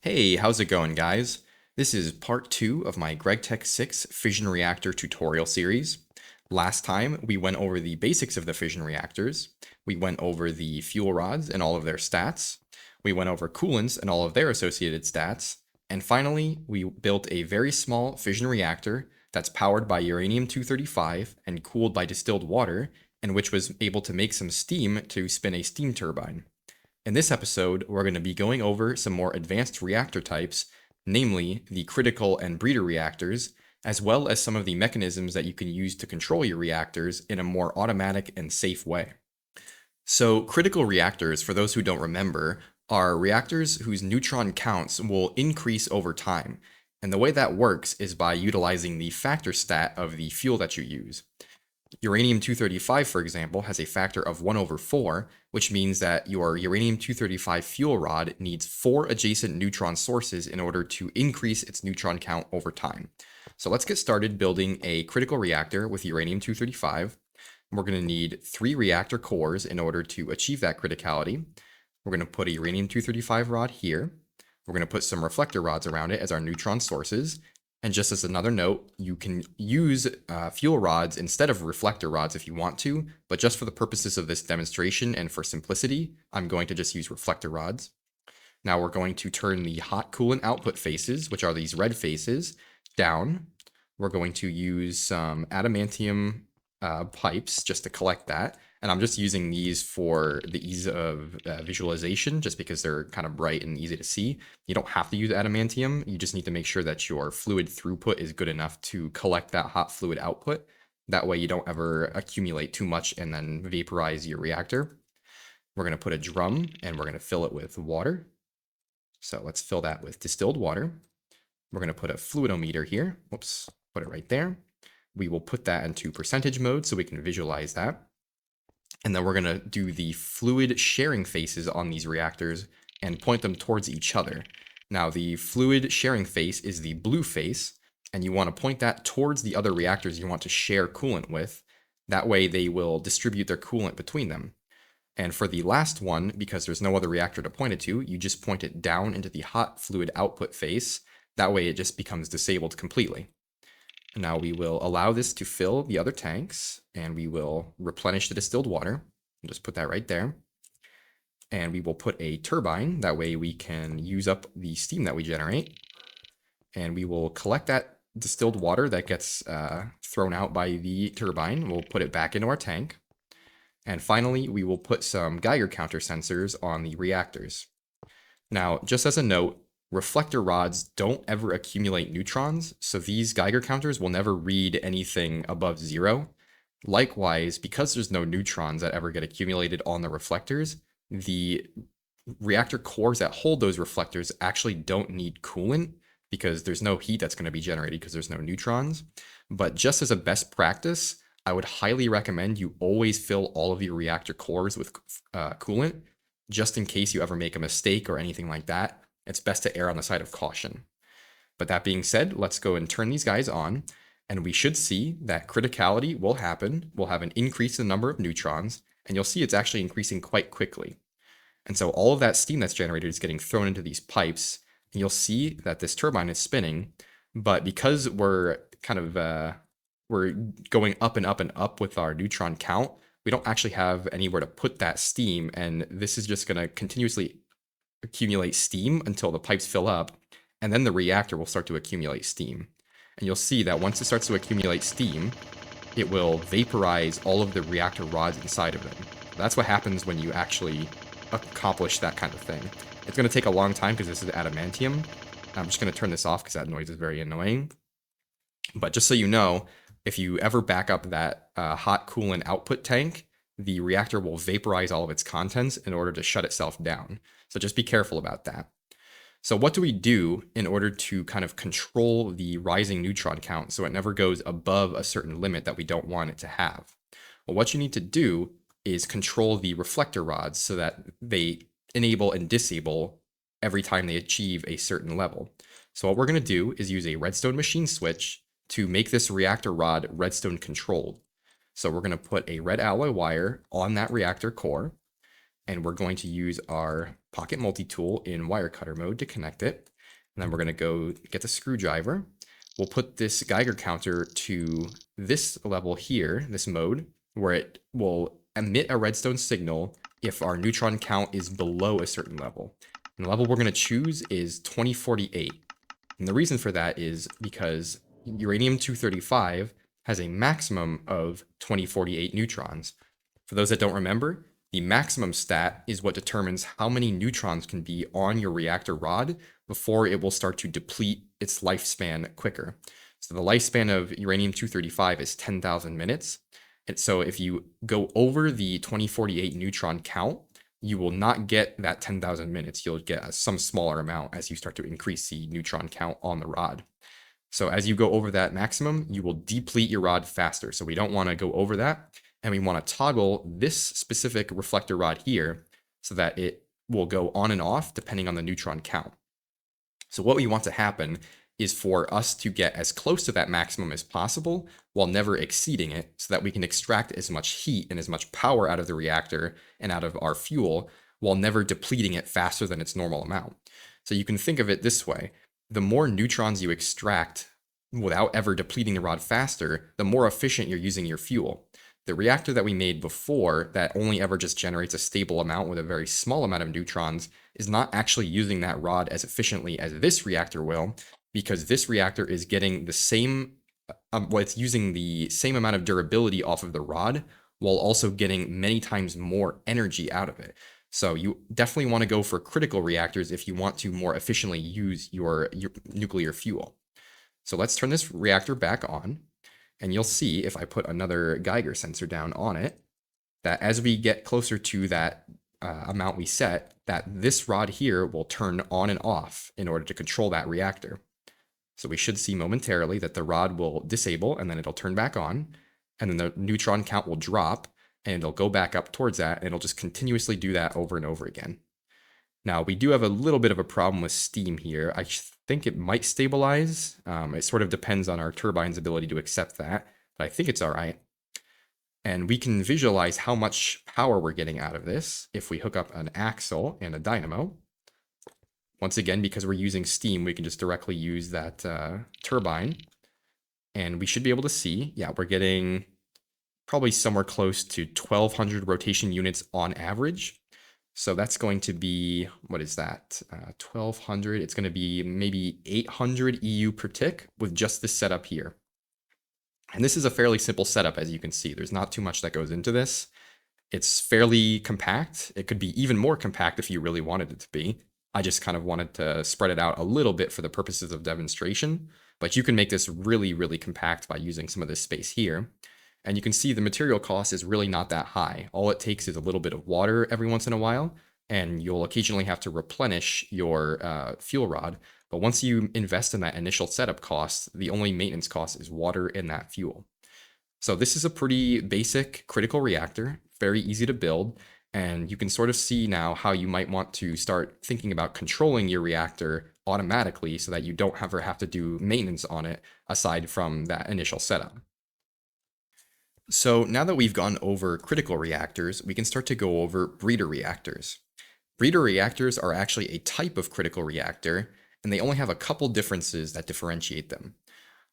Hey, how's it going, guys? This is part 2 of my Gregtech 6 fission reactor tutorial series. Last time, we went over the basics of the fission reactors. We went over the fuel rods and all of their stats. We went over coolants and all of their associated stats. And finally, we built a very small fission reactor that's powered by uranium-235 and cooled by distilled water, and which was able to make some steam to spin a steam turbine. In this episode, we're going to be going over some more advanced reactor types, namely the critical and breeder reactors, as well as some of the mechanisms that you can use to control your reactors in a more automatic and safe way. So, critical reactors, for those who don't remember, are reactors whose neutron counts will increase over time. And the way that works is by utilizing the factor stat of the fuel that you use. Uranium-235, for example, has a factor of 1 over 4, which means that your uranium-235 fuel rod needs 4 adjacent neutron sources in order to increase its neutron count over time. So let's get started building a critical reactor with uranium-235. We're going to need 3 reactor cores in order to achieve that criticality. We're going to put a uranium-235 rod here. We're going to put some reflector rods around it as our neutron sources. And just as another note, you can use fuel rods instead of reflector rods if you want to, but just for the purposes of this demonstration and for simplicity, I'm going to just use reflector rods. Now we're going to turn the hot coolant output faces, which are these red faces, down. We're going to use some adamantium pipes just to collect that. And I'm just using these for the ease of visualization, just because they're kind of bright and easy to see. You don't have to use adamantium. You just need to make sure that your fluid throughput is good enough to collect that hot fluid output. That way you don't ever accumulate too much and then vaporize your reactor. We're going to put a drum and we're going to fill it with water. So let's fill that with distilled water. We're going to put a fluidometer here. Whoops, put it right there. We will put that into percentage mode so we can visualize that. And then we're going to do the fluid sharing faces on these reactors and point them towards each other. Now, the fluid sharing face is the blue face, and you want to point that towards the other reactors you want to share coolant with. That way they will distribute their coolant between them. And for the last one, because there's no other reactor to point it to, you just point it down into the hot fluid output face. That way it just becomes disabled completely. Now we will allow this to fill the other tanks, and we will replenish the distilled water. I'll just put that right there. And we will put a turbine, that way we can use up the steam that we generate. And we will collect that distilled water that gets thrown out by the turbine. We'll put it back into our tank. And finally, we will put some Geiger counter sensors on the reactors. Now, just as a note, reflector rods don't ever accumulate neutrons, so these Geiger counters will never read anything above 0. Likewise, because there's no neutrons that ever get accumulated on the reflectors, the reactor cores that hold those reflectors actually don't need coolant because there's no heat that's going to be generated because there's no neutrons. But just as a best practice, I would highly recommend you always fill all of your reactor cores with coolant, just in case you ever make a mistake or anything like that. It's best to err on the side of caution. But that being said, let's go and turn these guys on, and we should see that criticality will happen. We'll have an increase in the number of neutrons, and you'll see it's actually increasing quite quickly. And so all of that steam that's generated is getting thrown into these pipes, and you'll see that this turbine is spinning, but because we're kind of we're going up and up and up with our neutron count, we don't actually have anywhere to put that steam, and this is just going to continuously accumulate steam until the pipes fill up, and then the reactor will start to accumulate steam. And you'll see that once it starts to accumulate steam, it will vaporize all of the reactor rods inside of them. That's what happens when you actually accomplish that kind of thing. It's going to take a long time because this is adamantium. I'm just going to turn this off because that noise is very annoying. But just so you know, if you ever back up that hot coolant output tank, the reactor will vaporize all of its contents in order to shut itself down. So just be careful about that. So what do we do in order to kind of control the rising neutron count so it never goes above a certain limit that we don't want it to have? Well, what you need to do is control the reflector rods so that they enable and disable every time they achieve a certain level. So what we're going to do is use a redstone machine switch to make this reactor rod redstone controlled. So we're going to put a red alloy wire on that reactor core. and we're going to use our pocket multi-tool in wire cutter mode to connect it. And then we're going to go get the screwdriver. We'll put this Geiger counter to this level here, this mode, where it will emit a redstone signal if our neutron count is below a certain level. And the level we're going to choose is 2048. And the reason for that is because uranium-235 has a maximum of 2048 neutrons. For those that don't remember, the maximum stat is what determines how many neutrons can be on your reactor rod before it will start to deplete its lifespan quicker. So the lifespan of uranium-235 is 10,000 minutes. And so if you go over the 2048 neutron count, you will not get that 10,000 minutes. You'll get some smaller amount as you start to increase the neutron count on the rod. So as you go over that maximum, you will deplete your rod faster. So we don't want to go over that. And we want to toggle this specific reflector rod here so that it will go on and off depending on the neutron count. So what we want to happen is for us to get as close to that maximum as possible while never exceeding it so that we can extract as much heat and as much power out of the reactor and out of our fuel while never depleting it faster than its normal amount. So you can think of it this way. The more neutrons you extract without ever depleting the rod faster, the more efficient you're using your fuel. The reactor that we made before that only ever just generates a stable amount with a very small amount of neutrons is not actually using that rod as efficiently as this reactor will, because this reactor is getting the same, it's using the same amount of durability off of the rod while also getting many times more energy out of it. So you definitely want to go for critical reactors if you want to more efficiently use your nuclear fuel. So let's turn this reactor back on. And you'll see if I put another Geiger sensor down on it, that as we get closer to that amount we set, that this rod here will turn on and off in order to control that reactor. So we should see momentarily that the rod will disable and then it'll turn back on, and then the neutron count will drop and it'll go back up towards that, and it'll just continuously do that over and over again. Now, we do have a little bit of a problem with steam here. I think it might stabilize. It sort of depends on our turbine's ability to accept that, but I think it's all right. And we can visualize how much power we're getting out of this if we hook up an axle and a dynamo. Once again, because we're using steam, we can just directly use that turbine. And we should be able to see, yeah, we're getting probably somewhere close to 1,200 rotation units on average. So that's going to be, what is that? 1,200. It's going to be maybe 800 EU per tick with just this setup here. And this is a fairly simple setup, as you can see. There's not too much that goes into this. It's fairly compact. It could be even more compact if you really wanted it to be. I just kind of wanted to spread it out a little bit for the purposes of demonstration. But you can make this really, really compact by using some of this space here. And you can see the material cost is really not that high. All it takes is a little bit of water every once in a while, and you'll occasionally have to replenish your fuel rod. But once you invest in that initial setup cost, the only maintenance cost is water and that fuel. So this is a pretty basic critical reactor, very easy to build, and you can sort of see now how you might want to start thinking about controlling your reactor automatically so that you don't ever have to do maintenance on it aside from that initial setup. So now that we've gone over critical reactors, we can start to go over breeder reactors. Breeder reactors are actually a type of critical reactor, and they only have a couple differences that differentiate them.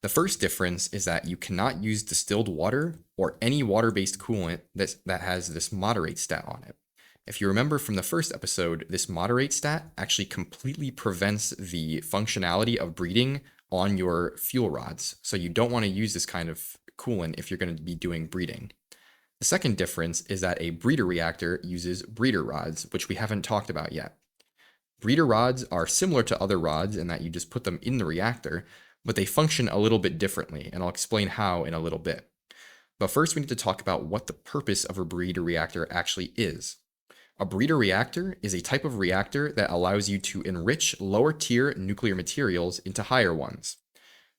The first difference is that you cannot use distilled water or any water-based coolant that has this moderate stat on it. If you remember from the first episode, this moderate stat actually completely prevents the functionality of breeding on your fuel rods. So you don't want to use this kind of coolant if you're going to be doing breeding. The second difference is that a breeder reactor uses breeder rods, which we haven't talked about yet. Breeder rods are similar to other rods in that you just put them in the reactor, but they function a little bit differently, and I'll explain how in a little bit. But first we need to talk about what the purpose of a breeder reactor actually is. A breeder reactor is a type of reactor that allows you to enrich lower tier nuclear materials into higher ones.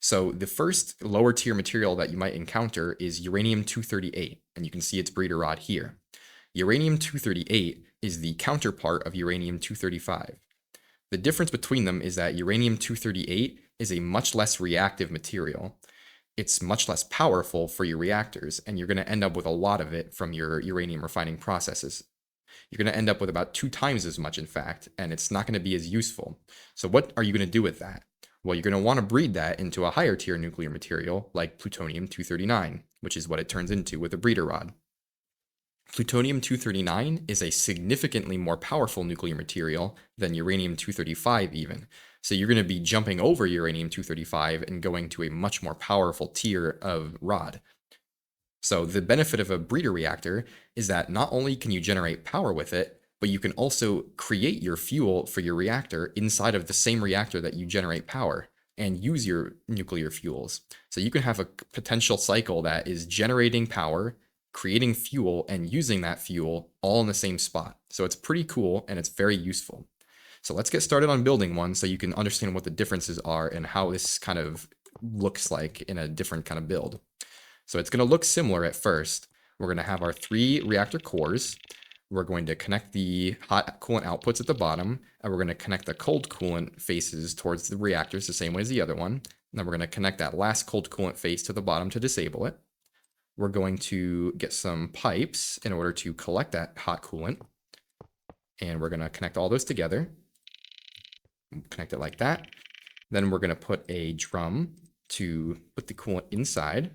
So the first lower tier material that you might encounter is uranium-238, and you can see its breeder rod here. Uranium-238 is the counterpart of uranium-235. The difference between them is that uranium-238 is a much less reactive material. It's much less powerful for your reactors, and you're going to end up with a lot of it from your uranium refining processes. You're going to end up with about 2 times as much, in fact, and it's not going to be as useful. So what are you going to do with that? Well, you're going to want to breed that into a higher tier nuclear material like plutonium-239, which is what it turns into with a breeder rod. Plutonium-239 is a significantly more powerful nuclear material than uranium-235 even. So you're going to be jumping over uranium-235 and going to a much more powerful tier of rod. So the benefit of a breeder reactor is that not only can you generate power with it, but you can also create your fuel for your reactor inside of the same reactor that you generate power and use your nuclear fuels. So you can have a potential cycle that is generating power, creating fuel, and using that fuel all in the same spot. So it's pretty cool and it's very useful. So let's get started on building one so you can understand what the differences are and how this kind of looks like in a different kind of build. So it's going to look similar at first. We're going to have our 3 reactor cores. We're going to connect the hot coolant outputs at the bottom, and we're going to connect the cold coolant faces towards the reactors the same way as the other one. And then we're going to connect that last cold coolant face to the bottom to disable it. We're going to get some pipes in order to collect that hot coolant. And we're going to connect all those together. Connect it like that. Then we're going to put a drum to put the coolant inside.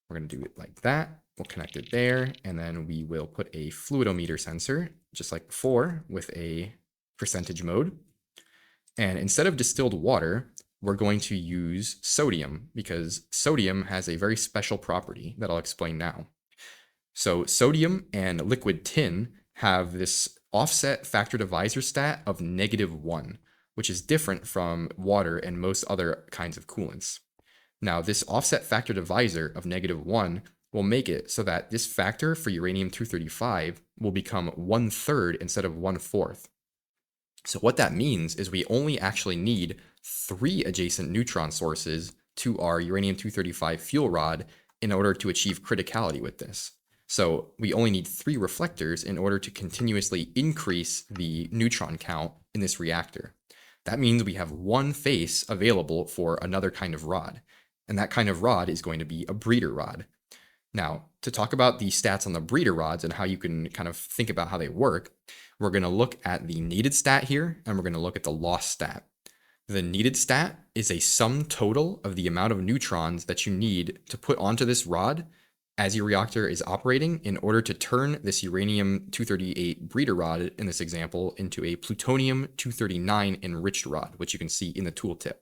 We're going to do it like that. We'll connect it there, and then we will put a fluidometer sensor, just like before, with a percentage mode. And instead of distilled water, we're going to use sodium, because sodium has a very special property that I'll explain now. So sodium and liquid tin have this offset factor divisor stat of -1, which is different from water and most other kinds of coolants. Now, this offset factor divisor of -1 will make it so that this factor for uranium-235 will become 1/3 instead of 1/4. So what that means is we only actually need 3 adjacent neutron sources to our uranium-235 fuel rod in order to achieve criticality with this. So we only need 3 reflectors in order to continuously increase the neutron count in this reactor. That means we have 1 face available for another kind of rod. And that kind of rod is going to be a breeder rod. Now, to talk about the stats on the breeder rods and how you can kind of think about how they work, we're going to look at the needed stat here, and we're going to look at the loss stat. The needed stat is a sum total of the amount of neutrons that you need to put onto this rod as your reactor is operating in order to turn this uranium-238 breeder rod, in this example, into a plutonium-239 enriched rod, which you can see in the tooltip.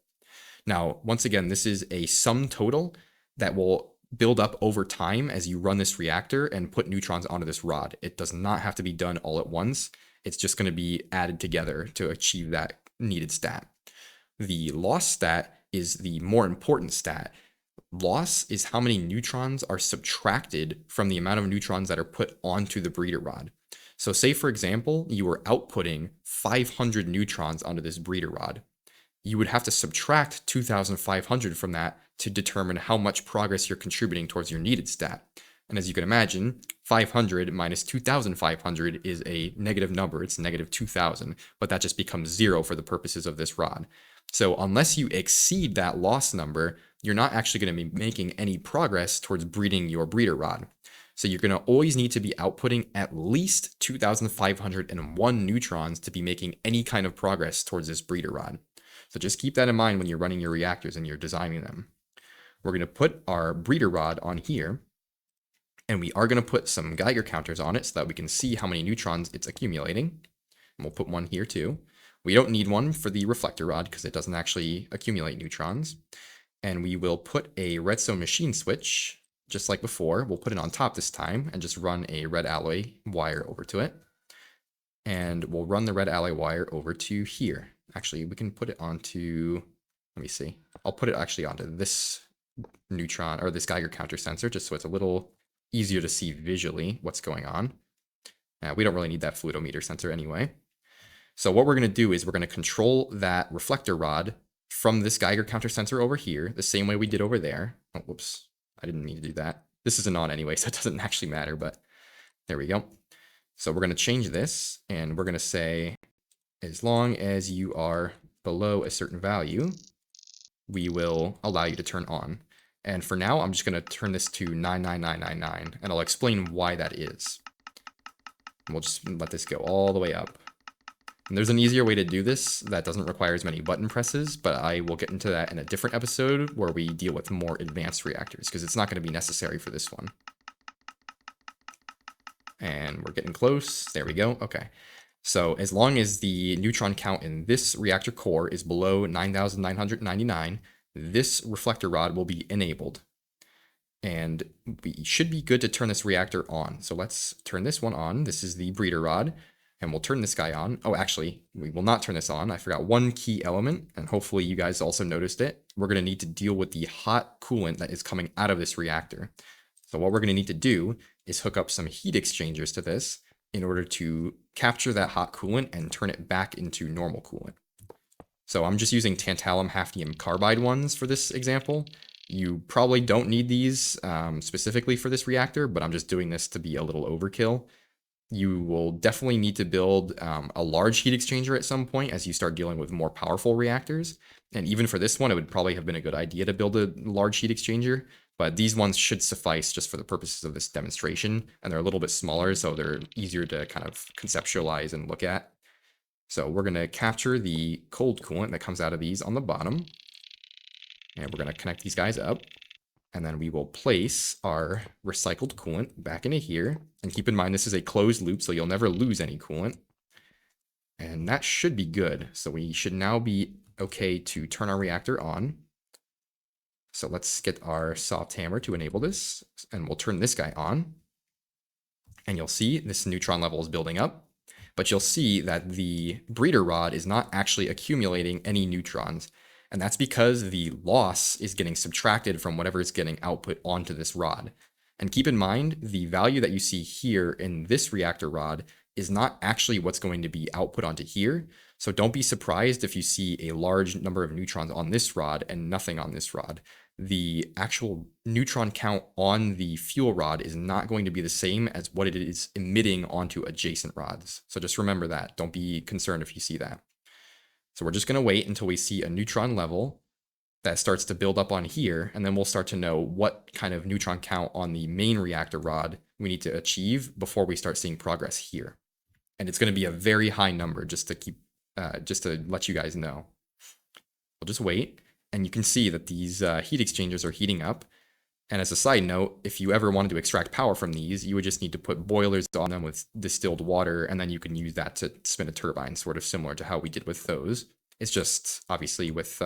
Now, once again, this is a sum total that will build up over time as you run this reactor and put neutrons onto this rod. It does not have to be done all at once. It's just going to be added together to achieve that needed stat. The loss stat is the more important stat. Loss is how many neutrons are subtracted from the amount of neutrons that are put onto the breeder rod. So say, for example, you were outputting 500 neutrons onto this breeder rod. You would have to subtract 2,500 from that to determine how much progress you're contributing towards your needed stat. And as you can imagine, 500 minus 2,500 is a negative number. It's -2,000, but that just becomes 0 for the purposes of this rod. So unless you exceed that loss number, you're not actually going to be making any progress towards breeding your breeder rod. So you're going to always need to be outputting at least 2,501 neutrons to be making any kind of progress towards this breeder rod. So just keep that in mind when you're running your reactors and you're designing them. We're going to put our breeder rod on here, and we are going to put some Geiger counters on it so that we can see how many neutrons it's accumulating. And we'll put one here too. We don't need one for the reflector rod because it doesn't actually accumulate neutrons. And we will put a redstone machine switch, just like before. We'll put it on top this time and just run a red alloy wire over to it. And we'll run the red alloy wire over to here. Actually, we can put it onto, let me see. I'll put it actually onto this neutron, or this Geiger counter sensor, just so it's a little easier to see visually what's going on. We don't really need that fluidometer sensor anyway. So what we're going to do is we're going to control that reflector rod from this Geiger counter sensor over here, the same way we did over there. Oh, whoops, I didn't mean to do that. This isn't on anyway, so it doesn't actually matter, but there we go. So we're going to change this, and we're going to say, as long as you are below a certain value, we will allow you to turn on. And for now, I'm just going to turn this to 99999, and I'll explain why that is. And we'll just let this go all the way up. And there's an easier way to do this that doesn't require as many button presses, but I will get into that in a different episode where we deal with more advanced reactors, because it's not going to be necessary for this one. And we're getting close. There we go. Okay. So as long as the neutron count in this reactor core is below 9,999, this reflector rod will be enabled. And we should be good to turn this reactor on. So let's turn this one on. This is the breeder rod. And we'll turn this guy on. Oh, actually, we will not turn this on. I forgot one key element, and hopefully you guys also noticed it. We're going to need to deal with the hot coolant that is coming out of this reactor. So what we're going to need to do is hook up some heat exchangers to this in order to capture that hot coolant and turn it back into normal coolant. So I'm just using tantalum hafnium carbide ones for this example. You probably don't need these specifically for this reactor, but I'm just doing this to be a little overkill. You will definitely need to build a large heat exchanger at some point as you start dealing with more powerful reactors. And even for this one, it would probably have been a good idea to build a large heat exchanger, but these ones should suffice just for the purposes of this demonstration. And they're a little bit smaller, so they're easier to kind of conceptualize and look at. So we're going to capture the cold coolant that comes out of these on the bottom. And we're going to connect these guys up. And then we will place our recycled coolant back into here. And keep in mind, this is a closed loop, so you'll never lose any coolant. And that should be good. So we should now be okay to turn our reactor on. So let's get our soft hammer to enable this. And we'll turn this guy on. And you'll see this neutron level is building up. But you'll see that the breeder rod is not actually accumulating any neutrons. And that's because the loss is getting subtracted from whatever is getting output onto this rod. And keep in mind, the value that you see here in this reactor rod is not actually what's going to be output onto here. So don't be surprised if you see a large number of neutrons on this rod and nothing on this rod. The actual neutron count on the fuel rod is not going to be the same as what it is emitting onto adjacent rods. So just remember that. Don't be concerned if you see that. So we're just going to wait until we see a neutron level that starts to build up on here, and then we'll start to know what kind of neutron count on the main reactor rod we need to achieve before we start seeing progress here. And it's going to be a very high number, just to let you guys know. We'll just wait, and you can see that these heat exchangers are heating up. And as a side note, if you ever wanted to extract power from these, you would just need to put boilers on them with distilled water, and then you can use that to spin a turbine, sort of similar to how we did with those. It's just, obviously, with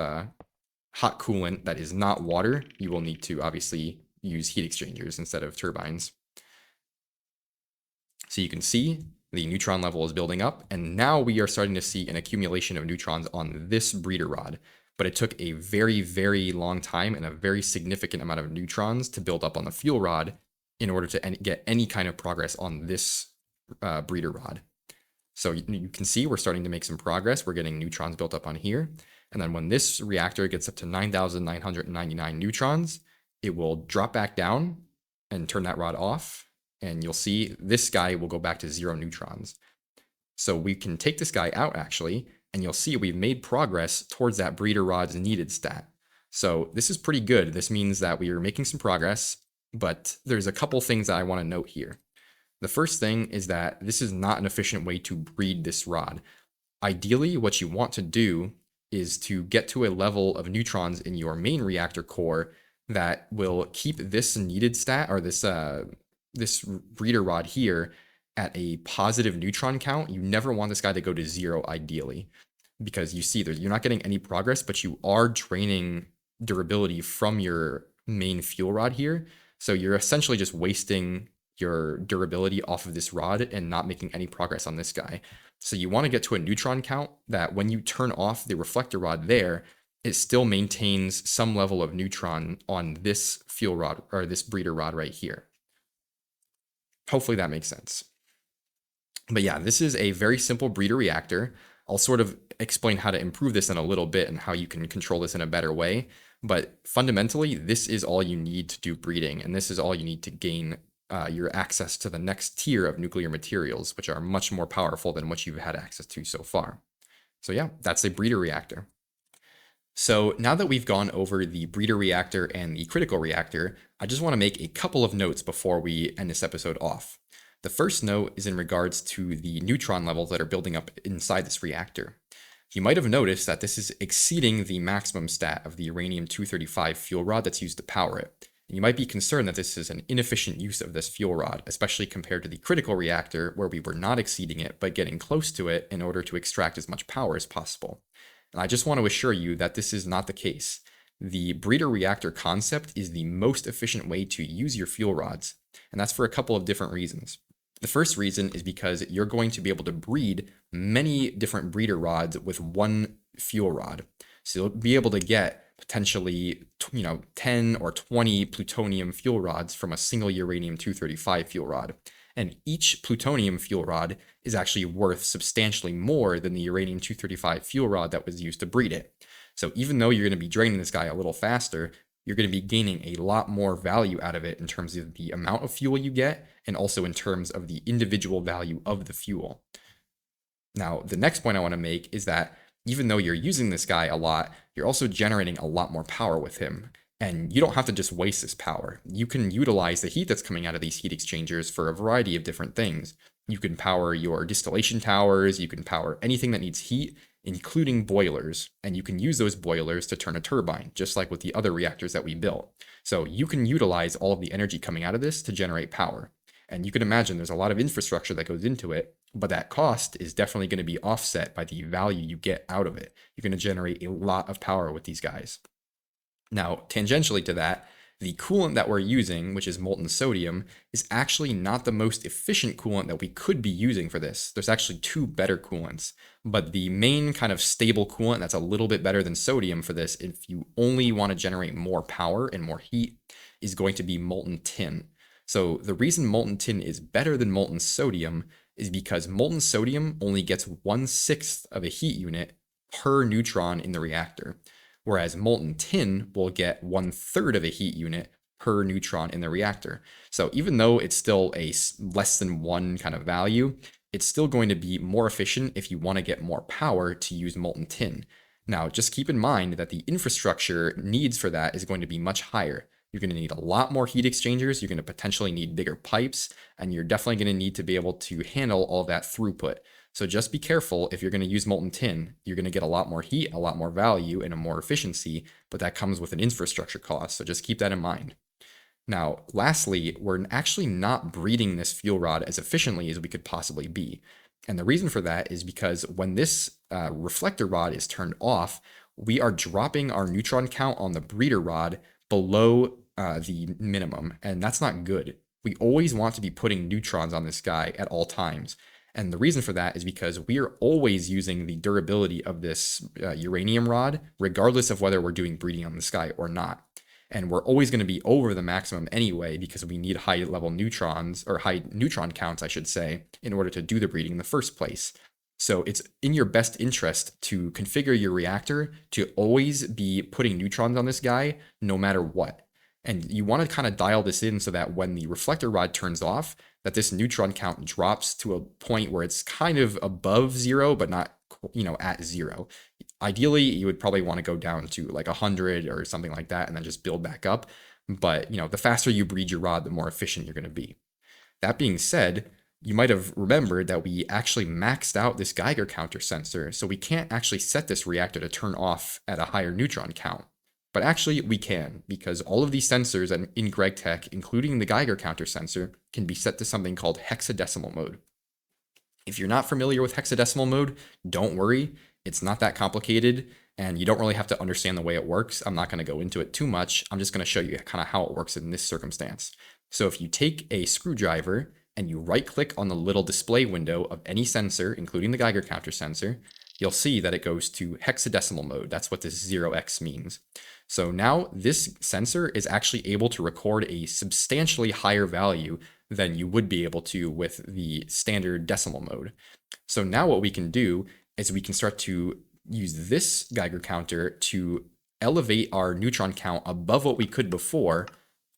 hot coolant that is not water, you will need to, obviously, use heat exchangers instead of turbines. So you can see the neutron level is building up, and now we are starting to see an accumulation of neutrons on this breeder rod. But it took a very, very long time and a very significant amount of neutrons to build up on the fuel rod in order to get any kind of progress on this breeder rod. So you can see we're starting to make some progress. We're getting neutrons built up on here. And then when this reactor gets up to 9,999 neutrons, it will drop back down and turn that rod off. And you'll see this guy will go back to 0 neutrons. So we can take this guy out, actually, and you'll see we've made progress towards that breeder rod's needed stat. So this is pretty good. This means that we are making some progress, but there's a couple things that I want to note here. The first thing is that this is not an efficient way to breed this rod. Ideally, what you want to do is to get to a level of neutrons in your main reactor core that will keep this needed stat, or this breeder rod here, at a positive neutron count. You never want this guy to go to 0 ideally, because you see you're not getting any progress, but you are draining durability from your main fuel rod here. So you're essentially just wasting your durability off of this rod and not making any progress on this guy. So you want to get to a neutron count that when you turn off the reflector rod there, it still maintains some level of neutron on this fuel rod, or this breeder rod right here. Hopefully that makes sense. But yeah, this is a very simple breeder reactor. I'll sort of explain how to improve this in a little bit and how you can control this in a better way. But fundamentally, this is all you need to do breeding, and this is all you need to gain your access to the next tier of nuclear materials, which are much more powerful than what you've had access to so far. So yeah, that's a breeder reactor. So now that we've gone over the breeder reactor and the critical reactor, I just want to make a couple of notes before we end this episode off. The first note is in regards to the neutron levels that are building up inside this reactor. You might have noticed that this is exceeding the maximum stat of the uranium-235 fuel rod that's used to power it. And you might be concerned that this is an inefficient use of this fuel rod, especially compared to the critical reactor where we were not exceeding it but getting close to it in order to extract as much power as possible. And I just want to assure you that this is not the case. The breeder reactor concept is the most efficient way to use your fuel rods, and that's for a couple of different reasons. The first reason is because you're going to be able to breed many different breeder rods with one fuel rod. So you'll be able to get potentially 10 or 20 plutonium fuel rods from a single uranium-235 fuel rod. And each plutonium fuel rod is actually worth substantially more than the uranium-235 fuel rod that was used to breed it. So even though you're going to be draining this guy a little faster, you're going to be gaining a lot more value out of it in terms of the amount of fuel you get and also in terms of the individual value of the fuel. Now, the next point I want to make is that even though you're using this guy a lot, you're also generating a lot more power with him. And you don't have to just waste this power. You can utilize the heat that's coming out of these heat exchangers for a variety of different things. You can power your distillation towers, you can power anything that needs heat, including boilers, and you can use those boilers to turn a turbine, just like with the other reactors that we built. So you can utilize all of the energy coming out of this to generate power. And you can imagine there's a lot of infrastructure that goes into it, but that cost is definitely going to be offset by the value you get out of it. You're going to generate a lot of power with these guys. Now, tangentially to that, the coolant that we're using, which is molten sodium, is actually not the most efficient coolant that we could be using for this. There's actually two better coolants, but the main kind of stable coolant that's a little bit better than sodium for this, if you only want to generate more power and more heat, is going to be molten tin. So the reason molten tin is better than molten sodium is because molten sodium only gets 1/6 of a heat unit per neutron in the reactor, whereas molten tin will get 1/3 of a heat unit per neutron in the reactor. So even though it's still a less than one kind of value, it's still going to be more efficient if you want to get more power to use molten tin. Now, just keep in mind that the infrastructure needs for that is going to be much higher. You're going to need a lot more heat exchangers, you're going to potentially need bigger pipes, and you're definitely going to need to be able to handle all that throughput. So just be careful if you're going to use molten tin. You're going to get a lot more heat, a lot more value, and a more efficiency, but that comes with an infrastructure cost, so just keep that in mind. Now, lastly, we're actually not breeding this fuel rod as efficiently as we could possibly be. And the reason for that is because when this reflector rod is turned off, we are dropping our neutron count on the breeder rod below the minimum, and that's not good. We always want to be putting neutrons on this guy at all times. And the reason for that is because we are always using the durability of this uranium rod, regardless of whether we're doing breeding on this guy or not. And we're always going to be over the maximum anyway, because we need high level neutrons, or high neutron counts, I should say, in order to do the breeding in the first place. So it's in your best interest to configure your reactor to always be putting neutrons on this guy, no matter what. And you want to kind of dial this in so that when the reflector rod turns off, that this neutron count drops to a point where it's kind of above 0, but not, at 0. Ideally, you would probably want to go down to like 100 or something like that and then just build back up. But, the faster you breed your rod, the more efficient you're going to be. That being said, you might have remembered that we actually maxed out this Geiger counter sensor, so we can't actually set this reactor to turn off at a higher neutron count. But actually, we can, because all of these sensors in Gregtech, including the Geiger counter sensor, can be set to something called hexadecimal mode. If you're not familiar with hexadecimal mode, don't worry. It's not that complicated, and you don't really have to understand the way it works. I'm not going to go into it too much. I'm just going to show you kind of how it works in this circumstance. So if you take a screwdriver and you right-click on the little display window of any sensor, including the Geiger counter sensor, you'll see that it goes to hexadecimal mode. That's what this 0x means. So now this sensor is actually able to record a substantially higher value than you would be able to with the standard decimal mode. So now what we can do is we can start to use this Geiger counter to elevate our neutron count above what we could before,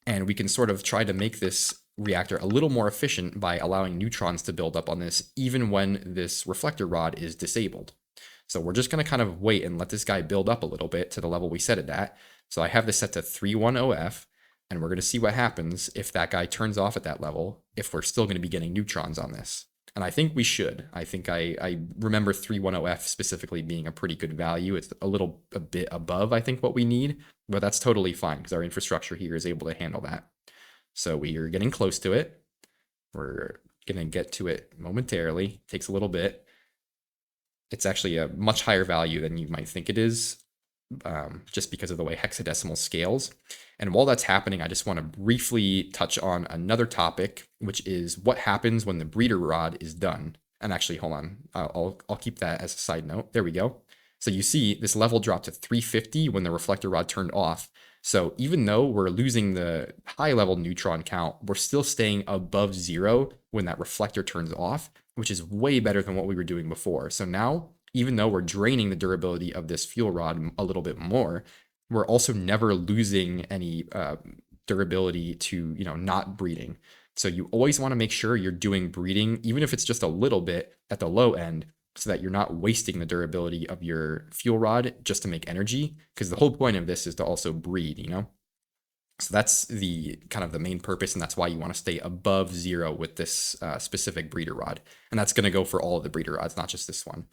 and we can sort of try to make this reactor a little more efficient by allowing neutrons to build up on this even when this reflector rod is disabled. So we're just going to kind of wait and let this guy build up a little bit to the level we set it at. So I have this set to 310F. And we're going to see what happens if that guy turns off at that level, if we're still going to be getting neutrons on this. And I think we should. I think I remember 310F specifically being a pretty good value. It's a bit above, I think, what we need, but that's totally fine because our infrastructure here is able to handle that. So we are getting close to it. We're going to get to it momentarily. It takes a little bit. It's actually a much higher value than you might think it is, just because of the way hexadecimal scales. And while that's happening, I just want to briefly touch on another topic, which is what happens when the breeder rod is done. And actually, hold on, I'll keep that as a side note. There we go. So you see this level dropped to 350 when the reflector rod turned off. So even though we're losing the high level neutron count, we're still staying above 0 when that reflector turns off, which is way better than what we were doing before. So now, even though we're draining the durability of this fuel rod a little bit more, we're also never losing any durability to, not breeding. So you always want to make sure you're doing breeding, even if it's just a little bit at the low end, so that you're not wasting the durability of your fuel rod just to make energy, because the whole point of this is to also breed, So that's the kind of the main purpose, and that's why you want to stay above 0 with this specific breeder rod. And that's going to go for all of the breeder rods, not just this one.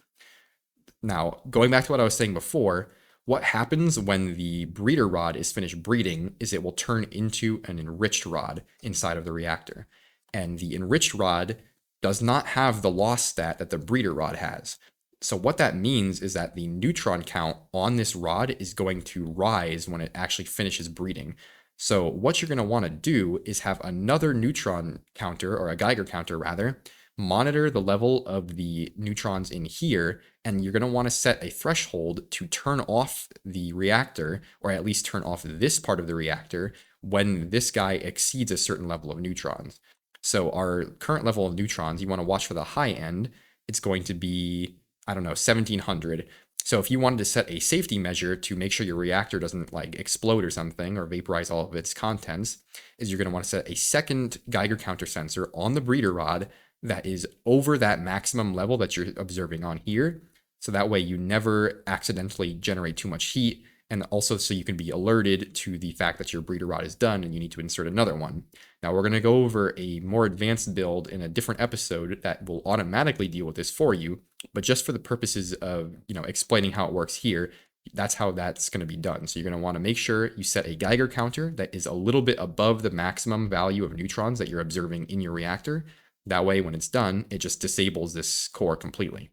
Now, going back to what I was saying before, what happens when the breeder rod is finished breeding is it will turn into an enriched rod inside of the reactor. And the enriched rod does not have the loss stat that the breeder rod has. So what that means is that the neutron count on this rod is going to rise when it actually finishes breeding. So what you're going to want to do is have another neutron counter, or a Geiger counter rather, monitor the level of the neutrons in here, and you're going to want to set a threshold to turn off the reactor, or at least turn off this part of the reactor, when this guy exceeds a certain level of neutrons. So our current level of neutrons, you want to watch for the high end. It's going to be, 1700. So if you wanted to set a safety measure to make sure your reactor doesn't explode or something, or vaporize all of its contents, is you're going to want to set a second Geiger counter sensor on the breeder rod that is over that maximum level that you're observing on here. So that way you never accidentally generate too much heat, and also so you can be alerted to the fact that your breeder rod is done and you need to insert another one. Now we're going to go over a more advanced build in a different episode that will automatically deal with this for you, but just for the purposes of, explaining how it works here, that's how that's going to be done. So you're going to want to make sure you set a Geiger counter that is a little bit above the maximum value of neutrons that you're observing in your reactor. That way, when it's done, it just disables this core completely.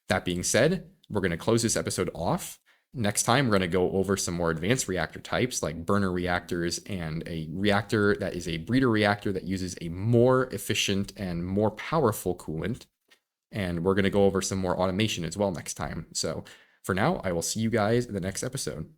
That being said, we're going to close this episode off. Next time, we're going to go over some more advanced reactor types like burner reactors and a reactor that is a breeder reactor that uses a more efficient and more powerful coolant. And we're going to go over some more automation as well next time. So for now, I will see you guys in the next episode.